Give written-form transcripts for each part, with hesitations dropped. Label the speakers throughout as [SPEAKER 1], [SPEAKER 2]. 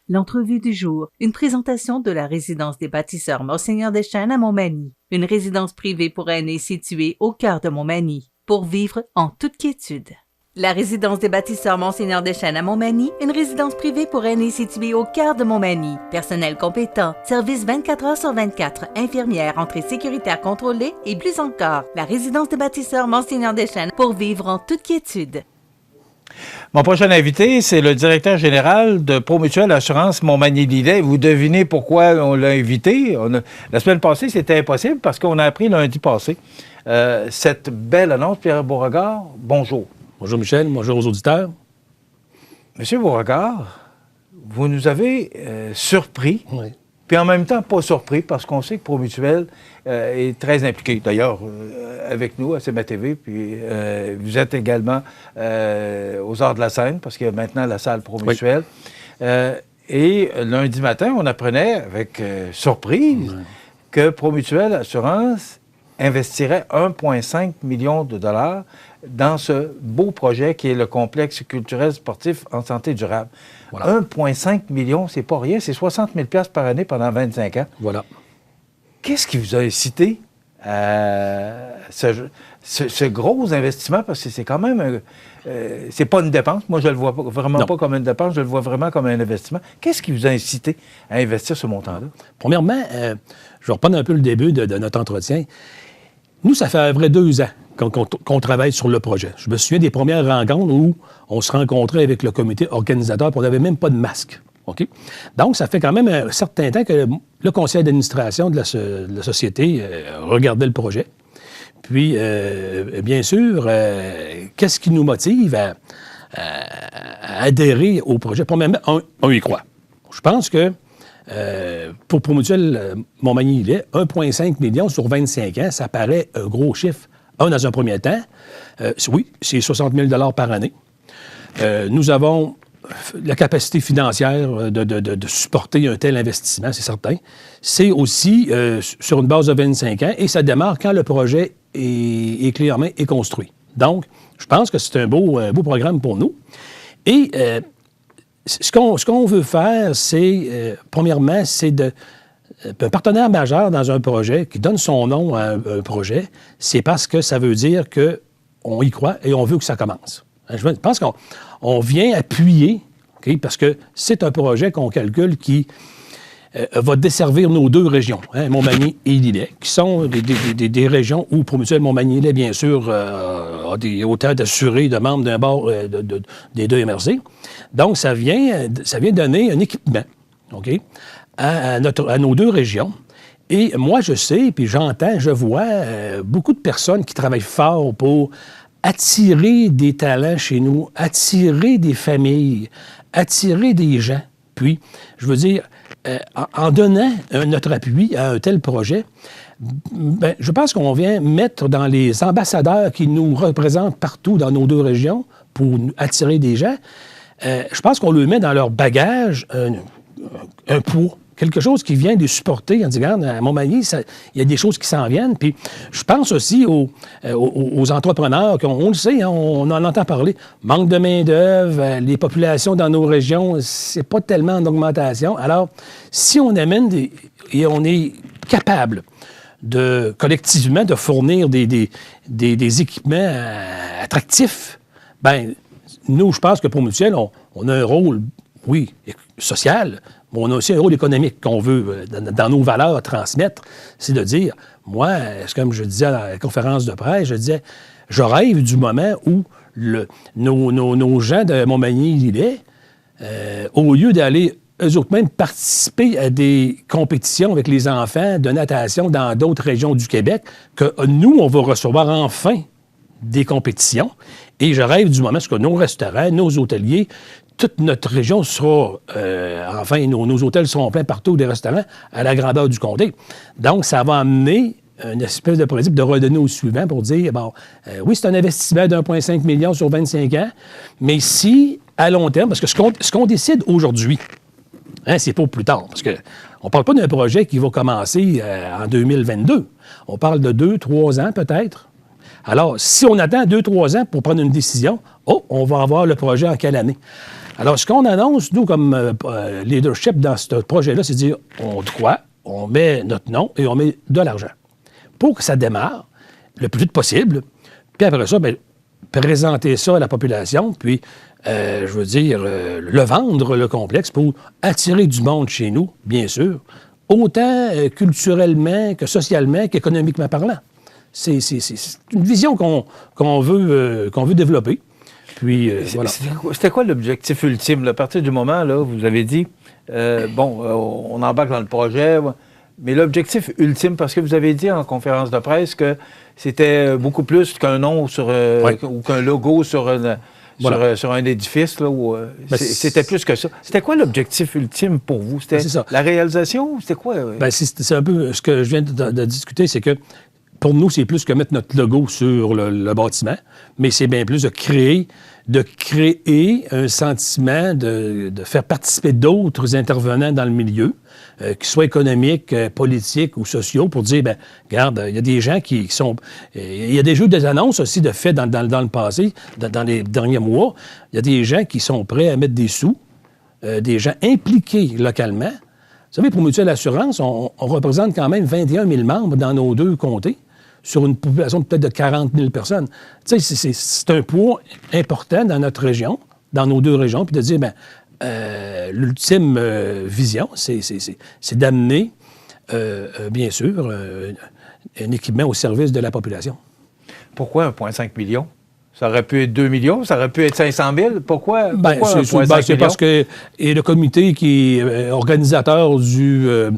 [SPEAKER 1] L'entrevue du jour, une présentation de la résidence des bâtisseurs Monseigneur Deschênes à Montmagny, une résidence privée pour aînés située au cœur de Montmagny, pour vivre en toute quiétude. La résidence des bâtisseurs Monseigneur Deschênes à Montmagny, une résidence privée pour aînés située au cœur de Montmagny. Personnel compétent, service 24 heures sur 24, infirmière, entrée sécuritaire contrôlée et plus encore. La résidence des bâtisseurs Monseigneur Deschênes pour vivre en toute quiétude.
[SPEAKER 2] Mon prochain invité, c'est le directeur général de Promutuelle Assurance Montmagny-Lillet. Vous devinez pourquoi on l'a invité. La semaine passée, c'était impossible parce qu'on a appris lundi passé cette belle annonce. Pierre Beauregard, bonjour.
[SPEAKER 3] Bonjour Michel, bonjour aux auditeurs.
[SPEAKER 2] Monsieur Beauregard, vous nous avez surpris,
[SPEAKER 3] oui.
[SPEAKER 2] Puis en même temps pas surpris parce qu'on sait que Promutuelle est très impliqué. D'ailleurs, avec nous à CMA TV, puis vous êtes également aux Arts de la Scène, parce qu'il y a maintenant la salle Promutuelle. Oui. Et lundi matin, on apprenait avec surprise que Promutuelle Assurance investirait 1,5 million de dollars dans ce beau projet qui est le complexe culturel sportif en santé durable. Voilà. 1,5 million, c'est pas rien, c'est 60 000 $ par année pendant 25 ans.
[SPEAKER 3] Voilà.
[SPEAKER 2] Qu'est-ce qui vous a incité à ce gros investissement? Parce que c'est quand même... c'est pas une dépense. Moi, je le vois vraiment pas comme une dépense. Je le vois vraiment comme un investissement. Qu'est-ce qui vous a incité à investir ce montant-là?
[SPEAKER 3] Premièrement, je vais reprendre un peu le début de notre entretien. Nous, ça fait à vrai 2 ans qu'on travaille sur le projet. Je me souviens des premières rencontres où on se rencontrait avec le comité organisateur et on n'avait même pas de masque. Okay? Donc, ça fait quand même un certain temps que le conseil d'administration de la société regardait le projet. Puis, bien sûr, qu'est-ce qui nous motive à adhérer au projet? Premièrement, on y croit. Je pense que pour Promutuelle Montmagny-Lillet, 1,5 million sur 25 ans, ça paraît un gros chiffre. Dans un premier temps, oui, c'est 60 000 $ par année. Nous avons la capacité financière de supporter un tel investissement, c'est certain. C'est aussi sur une base de 25 ans et ça démarre quand le projet est clé en main et construit. Donc, je pense que c'est un beau programme pour nous. Et ce qu'on veut faire, c'est, premièrement, c'est un partenaire majeur dans un projet qui donne son nom à un projet, c'est parce que ça veut dire qu'on y croit et on veut que ça commence. Je pense qu'on vient appuyer, okay, parce que c'est un projet qu'on calcule qui va desservir nos 2 régions, Montmagny et Lillet, qui sont des régions où Promutuelle Montmagny-Lillet, bien sûr, a autant d'assurés, de membres d'un bord des 2 MRC. Donc, ça vient donner un équipement, OK, à nos 2 régions. Et moi, je sais, puis j'entends, je vois beaucoup de personnes qui travaillent fort pour attirer des talents chez nous, attirer des familles, attirer des gens. Puis, je veux dire, en donnant notre appui à un tel projet, ben, je pense qu'on vient mettre dans les ambassadeurs qui nous représentent partout dans nos 2 régions pour attirer des gens, je pense qu'on leur met dans leur bagage un poids. Quelque chose qui vient les supporter en disant, regarde, à Montmagny, il y a des choses qui s'en viennent. Puis je pense aussi aux entrepreneurs, on le sait, hein, on en entend parler. Manque de main-d'œuvre, les populations dans nos régions, c'est pas tellement en augmentation. Alors, si on amène et on est capable collectivement de fournir des équipements attractifs, bien, nous, je pense que pour Promutuelle, on a un rôle, oui, social, mais on a aussi un rôle économique qu'on veut, dans nos valeurs, transmettre. C'est de dire, moi, comme je disais à la conférence de presse, je disais, je rêve du moment où nos gens de Montmagny-Lillet, au lieu d'aller eux autres même participer à des compétitions avec les enfants de natation dans d'autres régions du Québec, que nous, on va recevoir enfin des compétitions. Et je rêve du moment où nos restaurants, nos hôteliers, toute notre région sera, enfin, nos hôtels seront pleins partout, des restaurants, à la grandeur du comté. Donc, ça va amener une espèce de principe de redonner au suivant pour dire, bon, oui, c'est un investissement d'1,5 million sur 25 ans, mais si, à long terme, parce que ce qu'on décide aujourd'hui, c'est pour plus tard, parce qu'on ne parle pas d'un projet qui va commencer en 2022. On parle de 2-3 ans peut-être. Alors, si on attend 2-3 ans pour prendre une décision, on va avoir le projet en quelle année? Alors, ce qu'on annonce, nous, comme leadership dans ce projet-là, c'est de dire, on croit, on met notre nom et on met de l'argent pour que ça démarre le plus vite possible. Puis après ça, bien, présenter ça à la population, puis, je veux dire, le vendre, le complexe, pour attirer du monde chez nous, bien sûr, autant culturellement que socialement qu'économiquement parlant. C'est une vision qu'on veut développer. Puis, voilà.
[SPEAKER 2] C'était quoi l'objectif ultime? Là, à partir du moment, là, vous avez dit, on embarque dans le projet, mais l'objectif ultime, parce que vous avez dit en conférence de presse que c'était beaucoup plus qu'un nom ou qu'un logo sur un édifice. Là, c'était plus que ça. C'était quoi l'objectif ultime pour vous? C'était la réalisation? C'était quoi?
[SPEAKER 3] Bien, c'est un peu ce que je viens de discuter, c'est que pour nous, c'est plus que mettre notre logo sur le bâtiment, mais c'est bien plus de créer un sentiment de faire participer d'autres intervenants dans le milieu, qu'ils soient économiques, politiques ou sociaux, pour dire, bien, regarde, il y a des gens qui sont... Il y a déjà eu des annonces aussi de fait dans le passé, dans les derniers mois. Il y a des gens qui sont prêts à mettre des sous, des gens impliqués localement. Vous savez, pour Mutuelle Assurance, on représente quand même 21 000 membres dans nos 2 comtés, sur une population peut-être de 40 000 personnes. Tu sais, c'est un poids important dans notre région, dans nos 2 régions, puis de dire, bien, l'ultime vision, c'est d'amener, bien sûr, un équipement au service de la population.
[SPEAKER 2] Pourquoi 1,5 million? Ça aurait pu être 2 millions, ça aurait pu être 500 000. Pourquoi 1,5 million?
[SPEAKER 3] C'est parce que et le comité qui est organisateur du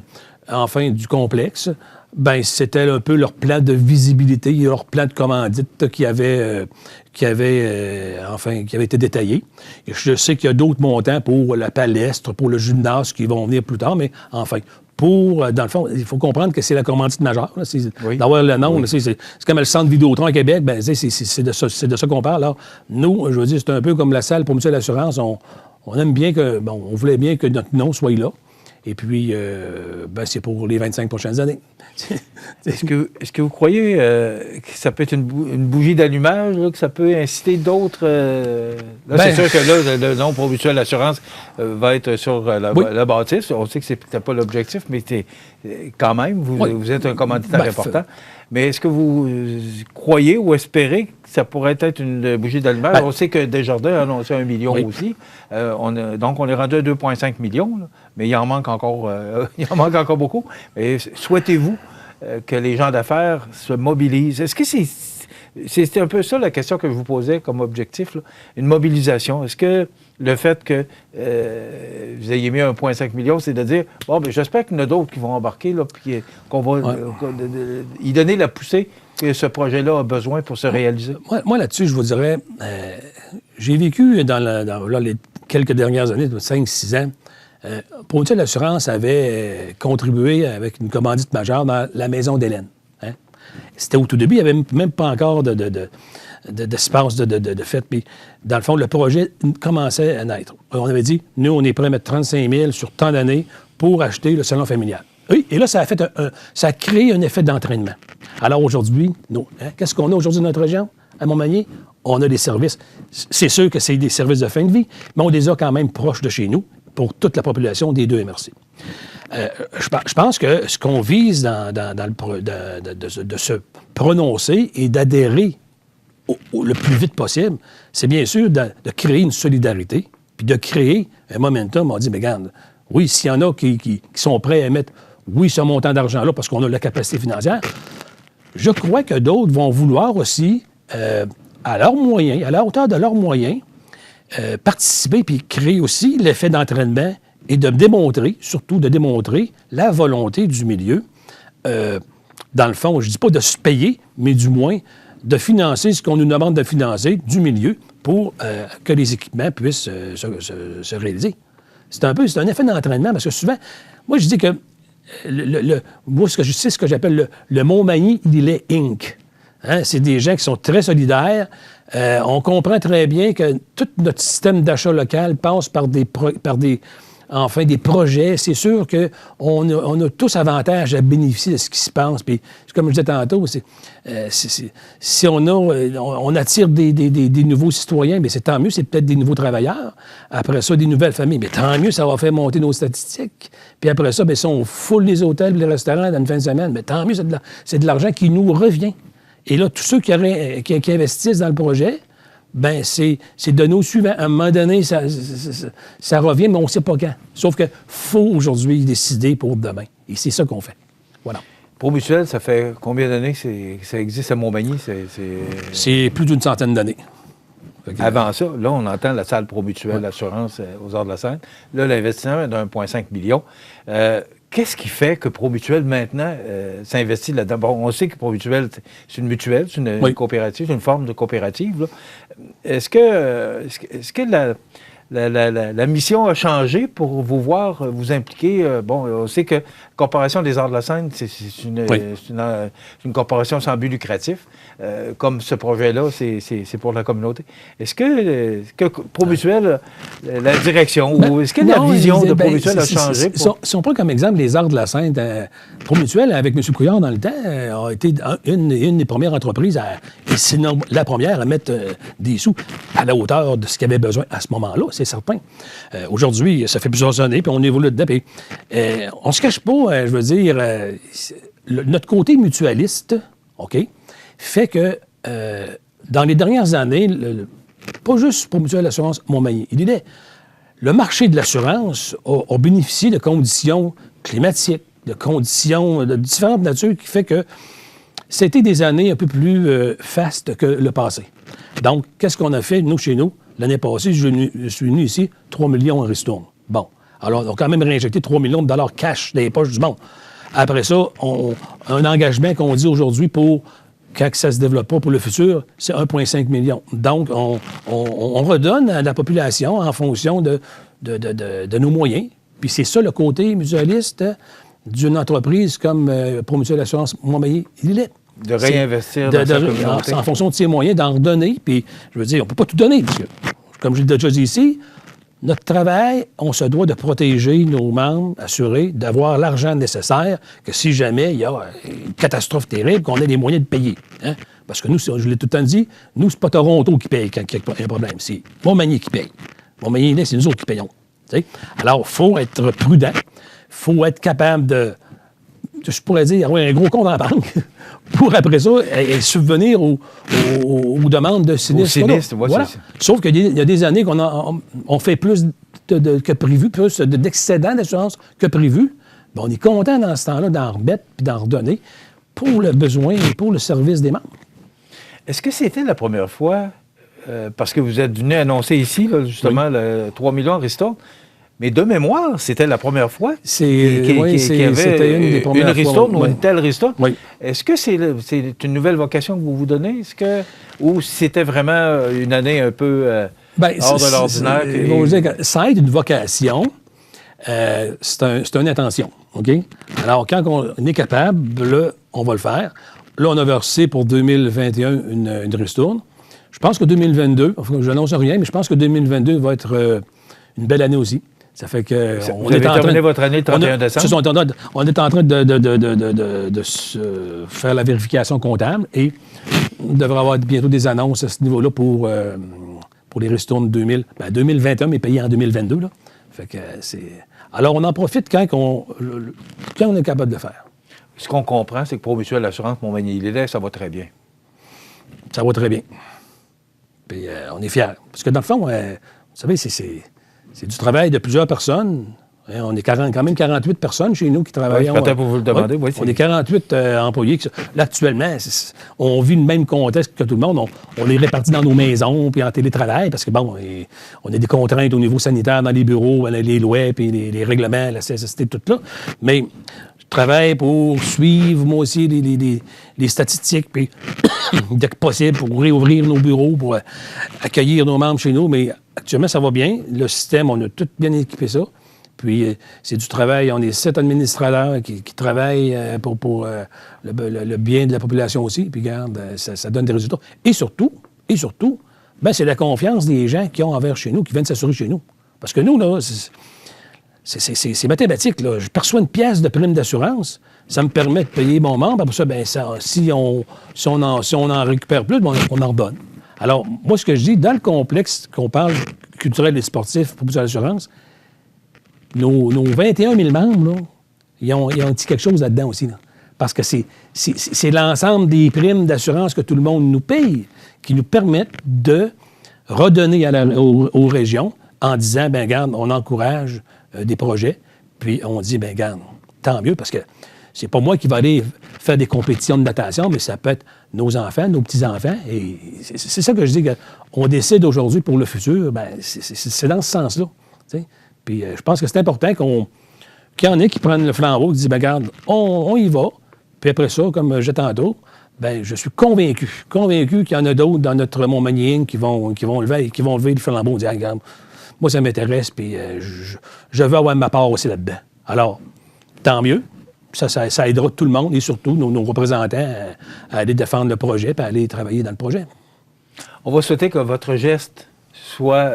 [SPEAKER 3] complexe, ben c'était un peu leur plan de visibilité, leur plan de commandite qui avait été détaillé. Et je sais qu'il y a d'autres montants pour la palestre, pour le gymnase qui vont venir plus tard, mais enfin, dans le fond, il faut comprendre que c'est la commandite majeure. Là, d'avoir le nom, c'est comme le centre Vidéotron à Québec, ben, c'est de ça qu'on parle. Alors, nous, je veux dire, c'est un peu comme la salle pour Mutuelle Assurance. On aime bien on voulait bien que notre nom soit là. Et puis, c'est pour les 25 prochaines années.
[SPEAKER 2] Est-ce que vous croyez que ça peut être une bougie d'allumage, que ça peut inciter d'autres... c'est sûr que là, le nom pour Mutuelle Assurance va être sur la bâtisse. On sait que c'était pas l'objectif, mais quand même, vous êtes un commanditaire important. Mais est-ce que vous croyez ou espérez que ça pourrait être une bougie d'allumage? On sait que Desjardins a annoncé 1 million aussi. Donc, on est rendu à 2,5 millions, là, mais il en manque encore beaucoup. Mais souhaitez-vous que les gens d'affaires se mobilisent? Est-ce que c'est un peu ça la question que je vous posais comme objectif, là? Une mobilisation. Est-ce que le fait que vous ayez mis 1,5 million, c'est de dire, j'espère qu'il y en a d'autres qui vont embarquer, là, puis qu'on va y donner la poussée que ce projet-là a besoin pour se réaliser?
[SPEAKER 3] Moi là-dessus, je vous dirais, j'ai vécu dans les quelques dernières années, de 5-6 ans, pour Mutuelle Assurance avait contribué avec une commandite majeure dans la maison d'Hélène. Hein? C'était au tout début, il n'y avait même pas encore d'espace de fête. Puis, dans le fond, le projet commençait à naître. On avait dit, nous, on est prêt à mettre 35 000 sur tant d'années pour acheter le salon familial. Oui, et là, ça a créé un effet d'entraînement. Alors aujourd'hui, qu'est-ce qu'on a aujourd'hui dans notre région? À Montmagny, on a des services. C'est sûr que c'est des services de fin de vie, mais on les a quand même proches de chez nous pour toute la population des 2 MRC. Je pense que ce qu'on vise de se prononcer et d'adhérer le plus vite possible, c'est bien sûr de créer une solidarité, puis de créer un momentum. On dit, mais regarde, oui, s'il y en a qui sont prêts à mettre, ce montant d'argent-là parce qu'on a la capacité financière, je crois que d'autres vont vouloir aussi, à leurs moyens, à la hauteur de leurs moyens, participer puis créer aussi l'effet d'entraînement et de démontrer, surtout de démontrer la volonté du milieu, dans le fond, je ne dis pas de se payer, mais du moins de financer ce qu'on nous demande de financer du milieu pour que les équipements puissent se réaliser. C'est un effet d'entraînement parce que souvent, moi je dis que moi, ce que j'appelle le Montmagny, il est Inc. Hein? C'est des gens qui sont très solidaires. On comprend très bien que tout notre système d'achat local passe par des enfin des projets. C'est sûr qu'on a tous avantage à bénéficier de ce qui se passe. Puis, comme je disais tantôt, si on attire des nouveaux citoyens, bien, c'est tant mieux, c'est peut-être des nouveaux travailleurs. Après ça, des nouvelles familles. Mais tant mieux, ça va faire monter nos statistiques. Puis après ça, bien, si on foule les hôtels et les restaurants dans une fin de semaine, bien, tant mieux, c'est de l'argent qui nous revient. Et là, tous ceux qui investissent dans le projet, bien, c'est donné au suivant. À un moment donné, ça revient, mais on ne sait pas quand. Sauf qu'il faut aujourd'hui décider pour demain. Et c'est ça qu'on fait. Voilà.
[SPEAKER 2] Promutuel, ça fait combien d'années que ça existe à Montmagny?
[SPEAKER 3] C'est plus d'une centaine d'années.
[SPEAKER 2] Avant ça, là, on entend la salle Promutuel d'assurance aux Arts de la Seine. Là, l'investissement est d'1,5 million. Qu'est-ce qui fait que Promutuel, maintenant, s'investit là-dedans? Bon, on sait que Promutuel, c'est une mutuelle, c'est une coopérative, c'est une forme de coopérative. Là. Est-ce que la mission a changé pour vous voir vous impliquer? Bon, on sait que Corporation des Arts de la Seine, c'est une corporation sans but lucratif. Comme ce projet-là, c'est pour la communauté. Est-ce que Promutuel, la direction, ou est-ce que la vision de Promutuel a changé?
[SPEAKER 3] Si on prend comme exemple les Arts de la Seine, Promutuel, avec M. Couillard dans le temps, a été une des premières entreprises, et sinon la première, à mettre des sous à la hauteur de ce qu'il y avait besoin à ce moment-là, c'est certain. Aujourd'hui, ça fait plusieurs années, puis on évolue dedans, puis on ne se cache pas, je veux dire, notre côté mutualiste, OK, fait que dans les dernières années, pas juste pour Mutuelle Assurance Montmagny, le marché de l'assurance a bénéficié de conditions climatiques, de conditions de différentes natures qui fait que c'était des années un peu plus fastes que le passé. Donc, qu'est-ce qu'on a fait, nous, chez nous? L'année passée, je suis venu ici, 3 millions en ristourne. Bon. Alors, on a quand même réinjecté 3 millions de dollars cash dans les poches du monde. Après ça, un engagement qu'on dit aujourd'hui pour, quand ça ne se développe pas pour le futur, c'est 1,5 million. Donc, on redonne à la population en fonction de nos moyens. Puis c'est ça le côté mutualiste d'une entreprise comme Promutuelle Assurance Montmagny.
[SPEAKER 2] De réinvestir dans sa communauté.
[SPEAKER 3] En fonction de ses moyens, d'en redonner. Puis, je veux dire, on ne peut pas tout donner, parce que, comme je l'ai déjà dit ici, notre travail, on se doit de protéger nos membres, assurer d'avoir l'argent nécessaire, que si jamais il y a une catastrophe terrible, qu'on ait les moyens de payer. Hein? Parce que nous, je l'ai tout le temps dit, nous, c'est pas Toronto qui paye quand il y a un problème, c'est Montmagny qui paye. Montmagny, c'est nous autres qui payons. T'sais? Alors, il faut être prudent, il faut être capable de, je pourrais dire, avoir un gros compte en banque pour, après ça, subvenir aux demandes de sinistres. Voilà. Sauf qu'il y a des années qu'on on fait plus que prévu, plus d'excédents d'assurance que prévu. Bien, on est content dans ce temps-là d'en remettre et d'en redonner pour le besoin et pour le service des membres.
[SPEAKER 2] Est-ce que c'était la première fois, parce que vous êtes venu annoncer ici, là, justement, le 3 millions en ristourne, mais de mémoire, c'était la première fois
[SPEAKER 3] c'était une des premières
[SPEAKER 2] une ristourne ou une telle ristourne.
[SPEAKER 3] Oui.
[SPEAKER 2] Est-ce que c'est une nouvelle vocation que vous vous donnez? Ou c'était vraiment une année un peu hors de l'ordinaire?
[SPEAKER 3] Ça aide une vocation. C'est une intention. OK? Alors, quand on est capable, là, on va le faire. Là, on a versé pour 2021 une ristourne. Je pense que 2022, je n'annonce rien, mais je pense que 2022 va être une belle année aussi. Ça fait que...
[SPEAKER 2] Vous avez terminé votre année le 31 décembre?
[SPEAKER 3] On est en train de faire la vérification comptable et on devrait avoir bientôt des annonces à ce niveau-là pour les ristournes 2021, mais payées en 2022. Là. Fait que alors, on en profite quand on est capable de le faire.
[SPEAKER 2] Ce qu'on comprend, c'est que Promutuelle Assurance Montmagny-Lillet, ça va très bien.
[SPEAKER 3] Ça va très bien. Puis on est fiers. Parce que dans le fond, vous savez, c'est du travail de plusieurs personnes. On est quand même 48 personnes chez nous qui travaillent.
[SPEAKER 2] Peut-être pour vous le demander. Oui,
[SPEAKER 3] on est 48 employés. Là, actuellement, on vit le même contexte que tout le monde. On est répartis dans nos maisons puis en télétravail parce que, bon, on a des contraintes au niveau sanitaire dans les bureaux, les lois puis les règlements, la CSST, tout là. Mais je travaille pour suivre, moi aussi, les statistiques, puis dès que possible, pour réouvrir nos bureaux, pour accueillir nos membres chez nous. Mais actuellement, ça va bien. Le système, on a tout bien équipé ça. Puis, c'est du travail. On est 7 administrateurs qui travaillent pour le bien de la population aussi. Puis, regarde, ça donne des résultats. Et surtout, c'est la confiance des gens qui ont envers chez nous, qui viennent s'assurer chez nous. Parce que nous, là, C'est mathématique, là. Je perçois une pièce de prime d'assurance, ça me permet de payer mon membre. Après ça, bien, si on en récupère plus, bien, on en redonne. Alors, moi, ce que je dis, dans le complexe qu'on parle culturel et sportif pour Mutuelle Assurance, nos 21 000 membres, là, ils ont dit quelque chose là-dedans aussi. Là. Parce que c'est l'ensemble des primes d'assurance que tout le monde nous paye qui nous permettent de redonner aux régions en disant, bien, regarde, on encourage des projets, puis on dit, bien, regarde, tant mieux, parce que c'est pas moi qui va aller faire des compétitions de natation, mais ça peut être nos enfants, nos petits-enfants, et c'est ça que je dis, qu'on décide aujourd'hui pour le futur, bien, c'est dans ce sens-là. T'sais. Puis je pense que c'est important qu'il y en ait qui prennent le flambeau, qui disent, bien, regarde, on y va, puis après ça, comme j'ai tantôt, bien, je suis convaincu qu'il y en a d'autres dans notre Montmagny qui vont lever le flambeau, dire, regarde, moi, ça m'intéresse, puis je veux avoir ma part aussi là-dedans. Alors, tant mieux. Ça aidera tout le monde, et surtout nos représentants à aller défendre le projet, puis à aller travailler dans le projet.
[SPEAKER 2] On va souhaiter que votre geste soit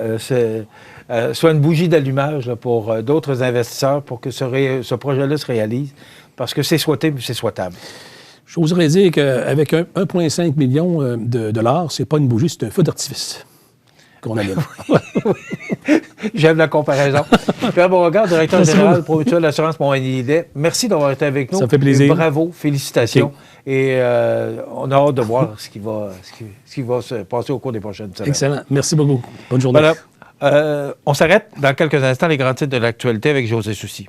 [SPEAKER 2] une bougie d'allumage là, pour d'autres investisseurs, pour que ce projet-là se réalise, parce que c'est souhaité, mais c'est souhaitable.
[SPEAKER 3] J'oserais dire qu'avec 1,5 million de dollars, c'est pas une bougie, c'est un feu d'artifice qu'on allume.
[SPEAKER 2] J'aime la comparaison. Pierre Beauregard, directeur général pour Mutuelle Assurance Montmagny-Lillet, merci d'avoir été avec nous.
[SPEAKER 3] Ça fait plaisir.
[SPEAKER 2] Et bravo, félicitations.
[SPEAKER 3] Okay.
[SPEAKER 2] Et on a hâte de voir ce qui va se passer au cours des prochaines semaines.
[SPEAKER 3] Excellent. Merci beaucoup. Bonne journée.
[SPEAKER 2] Voilà. On s'arrête dans quelques instants, les grands titres de l'actualité avec José Soucy.